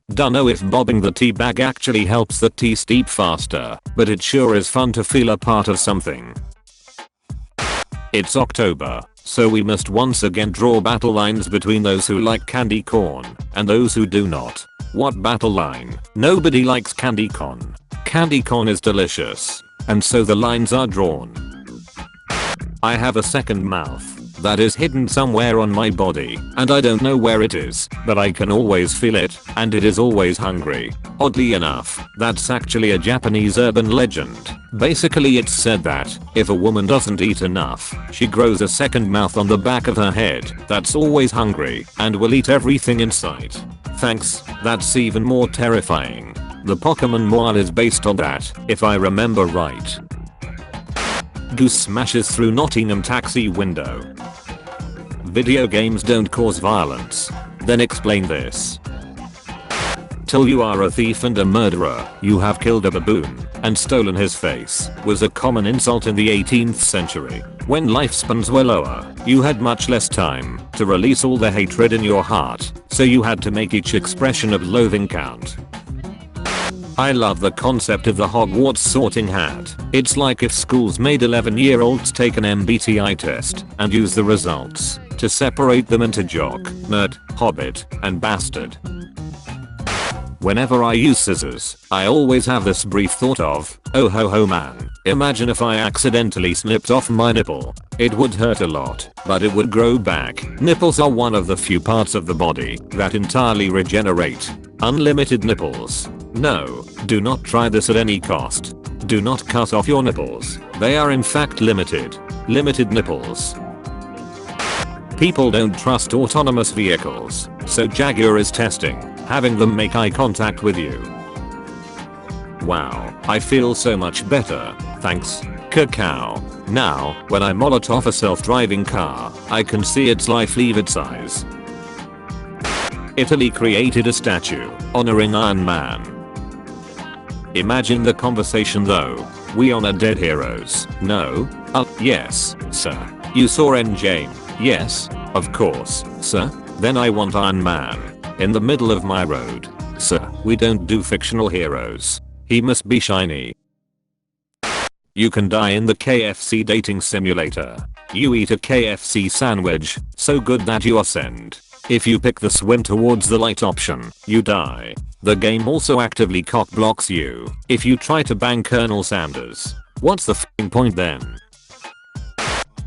Dunno if bobbing the tea bag actually helps the tea steep faster, but it sure is fun to feel a part of something. It's October, so we must once again draw battle lines between those who like candy corn and those who do not. What battle line? Nobody likes candy corn. Candy corn is delicious, and so the lines are drawn. I have a second mouth that is hidden somewhere on my body, and I don't know where it is, but I can always feel it, and it is always hungry. Oddly enough, that's actually a Japanese urban legend. Basically it's said that if a woman doesn't eat enough, she grows a second mouth on the back of her head that's always hungry and will eat everything in sight. Thanks, that's even more terrifying. The Pokemon Moal is based on that, if I remember right. Goose smashes through Nottingham taxi window. Video games don't cause violence. Then explain this. Till you are a thief and a murderer, you have killed a baboon and stolen his face was a common insult in the 18th century. When lifespans were lower, you had much less time to release all the hatred in your heart, so you had to make each expression of loathing count. I love the concept of the Hogwarts sorting hat. It's like if schools made 11-year-olds take an MBTI test and use the results to separate them into jock, nerd, hobbit, and bastard. Whenever I use scissors, I always have this brief thought of, oh ho ho man, imagine if I accidentally snipped off my nipple. It would hurt a lot, but it would grow back. Nipples are one of the few parts of the body that entirely regenerate. Unlimited nipples. No, do not try this at any cost. Do not cut off your nipples. They are in fact limited. Limited nipples. People don't trust autonomous vehicles, so Jaguar is testing having them make eye contact with you. Wow, I feel so much better, thanks, cacao. Now, when I Molotov a self-driving car, I can see its life leave its eyes. Italy created a statue honoring Iron Man. Imagine the conversation though. We honor dead heroes. No? Yes, sir. You saw Endgame? Yes, of course, sir. Then I want Iron Man in the middle of my road. Sir, we don't do fictional heroes. He must be shiny. You can die in the KFC dating simulator. You eat a KFC sandwich, so good that you ascend. If you pick the swim towards the light option, you die. The game also actively cock blocks you if you try to bang Colonel Sanders. What's the f***ing point then?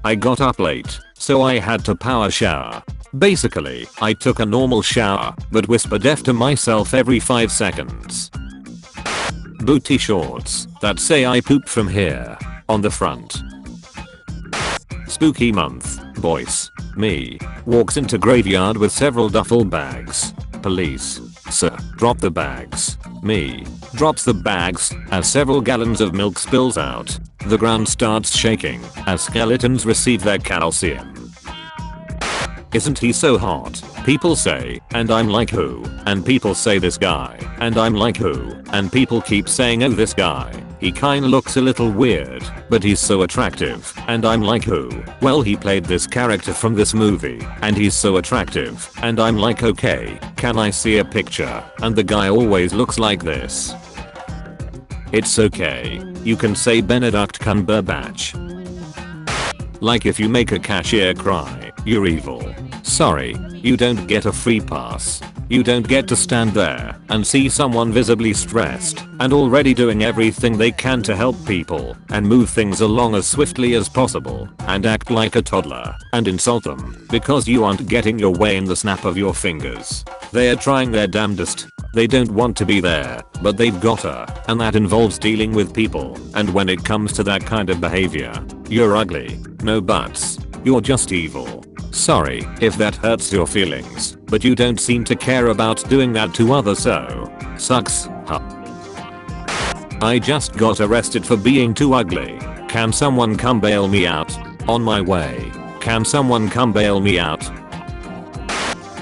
I got up late, so I had to power shower. Basically, I took a normal shower, but whispered F to myself every 5 seconds. Booty shorts that say I poop from here on the front. Spooky month, boys. Me walks into graveyard with several duffel bags. Police. Sir, drop the bags. Me drops the bags as several gallons of milk spills out. The ground starts shaking as skeletons receive their calcium. Isn't he so hot? People say, and I'm like who? And people say this guy, and I'm like who? And people keep saying oh this guy. He kinda looks a little weird, but he's so attractive, and I'm like who? Well he played this character from this movie, and he's so attractive, and I'm like okay, can I see a picture? And the guy always looks like this. It's okay, you can say Benedict Cumberbatch. Like if you make a cashier cry, you're evil. Sorry, you don't get a free pass. You don't get to stand there and see someone visibly stressed and already doing everything they can to help people and move things along as swiftly as possible and act like a toddler and insult them because you aren't getting your way in the snap of your fingers. They are trying their damnedest. They don't want to be there, but they've gotta, and that involves dealing with people, and when it comes to that kind of behavior, you're ugly. No buts. You're just evil. Sorry if that hurts your feelings, but you don't seem to care about doing that to others, so sucks. Huh. I just got arrested for being too ugly. Can someone come bail me out? On my way. Can someone come bail me out?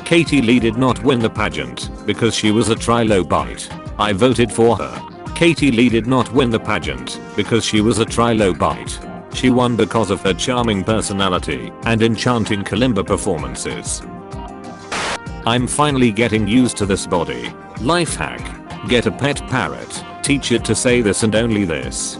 Katie Lee did not win the pageant because she was a trilobite. I voted for her. Katie Lee did not win the pageant because she was a trilobite. She won because of her charming personality and enchanting kalimba performances. I'm finally getting used to this body. Life hack. Get a pet parrot. Teach it to say this and only this.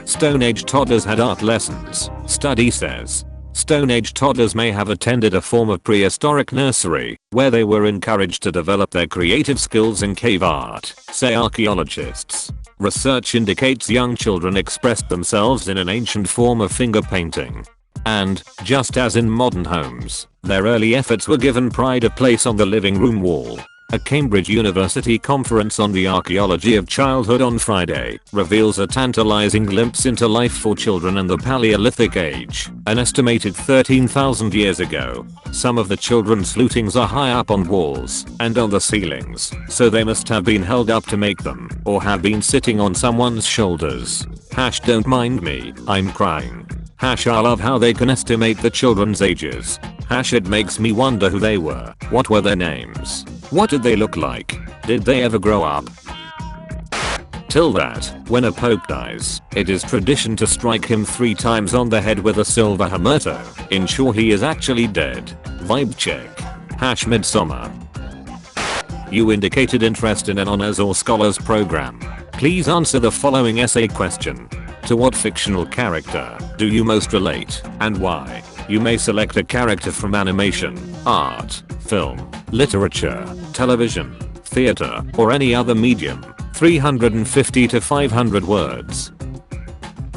Stone Age toddlers had art lessons. Study says. Stone Age toddlers may have attended a form of prehistoric nursery, where they were encouraged to develop their creative skills in cave art, say archaeologists. Research indicates young children expressed themselves in an ancient form of finger painting. And, just as in modern homes, their early efforts were given pride of place on the living room wall. A Cambridge University conference on the archaeology of childhood on Friday reveals a tantalizing glimpse into life for children in the Paleolithic age, an estimated 13,000 years ago. Some of the children's flutings are high up on walls and on the ceilings, so they must have been held up to make them, or have been sitting on someone's shoulders. Don't mind me, I'm crying. I love how they can estimate the children's ages. It makes me wonder who they were. What were their names? What did they look like? Did they ever grow up? Till that, when a pope dies, it is tradition to strike him 3 times on the head with a silver hammer to ensure he is actually dead. Vibe check. Midsummer. You indicated interest in an honors or scholars program. Please answer the following essay question. To what fictional character do you most relate, and why? You may select a character from animation, art, film, literature, television, theater, or any other medium. 350 to 500 words.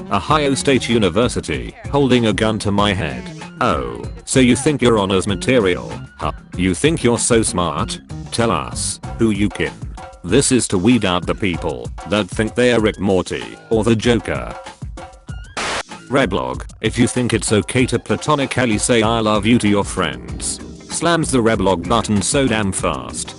Ohio State University, holding a gun to my head. Oh, so you think you're honors material, huh? You think you're so smart? Tell us, who you kin. This is to weed out the people that think they are Rick Morty or the Joker. Reblog, if you think it's okay to platonically say I love you to your friends. Slams the reblog button so damn fast.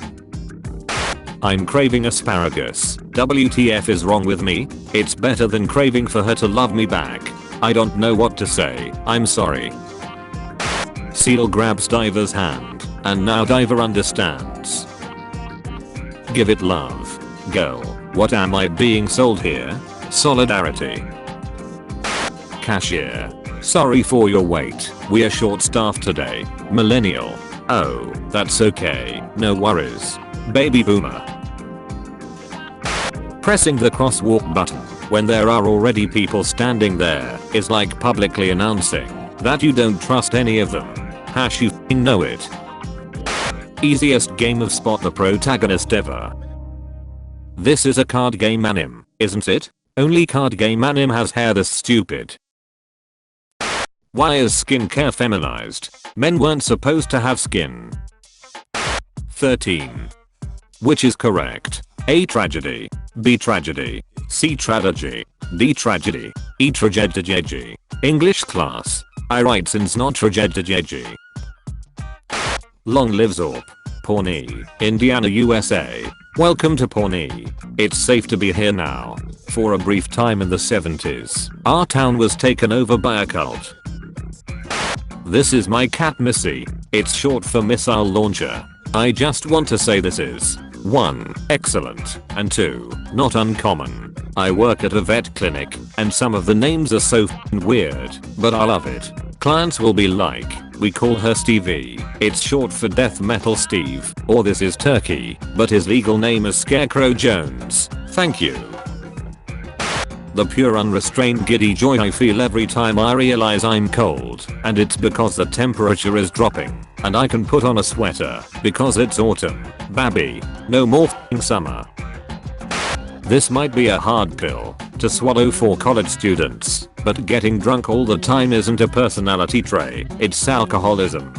I'm craving asparagus. WTF is wrong with me? It's better than craving for her to love me back. I don't know what to say, I'm sorry. Seal grabs Diver's hand, and now Diver understands. Give it love. Girl, what am I being sold here? Solidarity. Cashier. Sorry for your wait, we are short staffed today. Millennial. Oh, that's okay, no worries. Baby boomer. Pressing the crosswalk button when there are already people standing there is like publicly announcing that you don't trust any of them. You f***ing know it. Easiest game of spot the protagonist ever. This is a card game anime, isn't it? Only card game anime has hair this stupid. Why is skincare feminized? Men weren't supposed to have skin. 13. Which is correct? A tragedy, B tragedy, C tragedy, D tragedy, E tragedy. English class. I write since not tragedy. Long live Zorp. Pawnee, Indiana, USA. Welcome to Pawnee. It's safe to be here now. For a brief time in the 70s, our town was taken over by a cult. This is my cat Missy. It's short for missile launcher. I just want to say this is 1. Excellent, and 2. Not uncommon. I work at a vet clinic, and some of the names are so f***ing weird, but I love it. Clients will be like, we call her Stevie. It's short for Death Metal Steve, or this is Turkey, but his legal name is Scarecrow Jones. Thank you. The pure unrestrained giddy joy I feel every time I realize I'm cold, and it's because the temperature is dropping, and I can put on a sweater, because it's autumn. Babby, no more f***ing summer. This might be a hard pill to swallow for college students, but getting drunk all the time isn't a personality trait, it's alcoholism.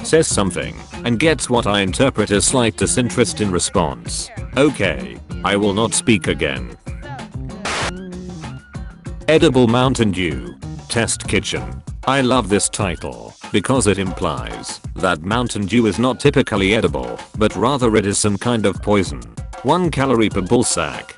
Says something, and gets what I interpret as slight disinterest in response. Okay, I will not speak again. Edible Mountain Dew. Test Kitchen. I love this title because it implies that Mountain Dew is not typically edible, but rather it is some kind of poison. 1 calorie per ball sack.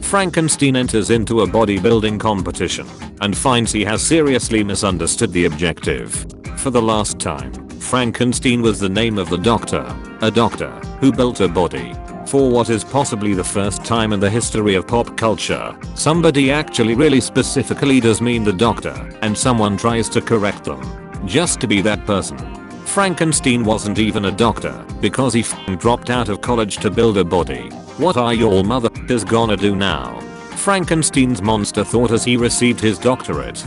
Frankenstein enters into a bodybuilding competition and finds he has seriously misunderstood the objective. For the last time, Frankenstein was the name of the doctor, a doctor who built a body. For what is possibly the first time in the history of pop culture, somebody actually really specifically does mean the doctor, and someone tries to correct them. Just to be that person. Frankenstein wasn't even a doctor because he dropped out of college to build a body. What are y'all motherfuckers gonna do now? Frankenstein's monster thought as he received his doctorate.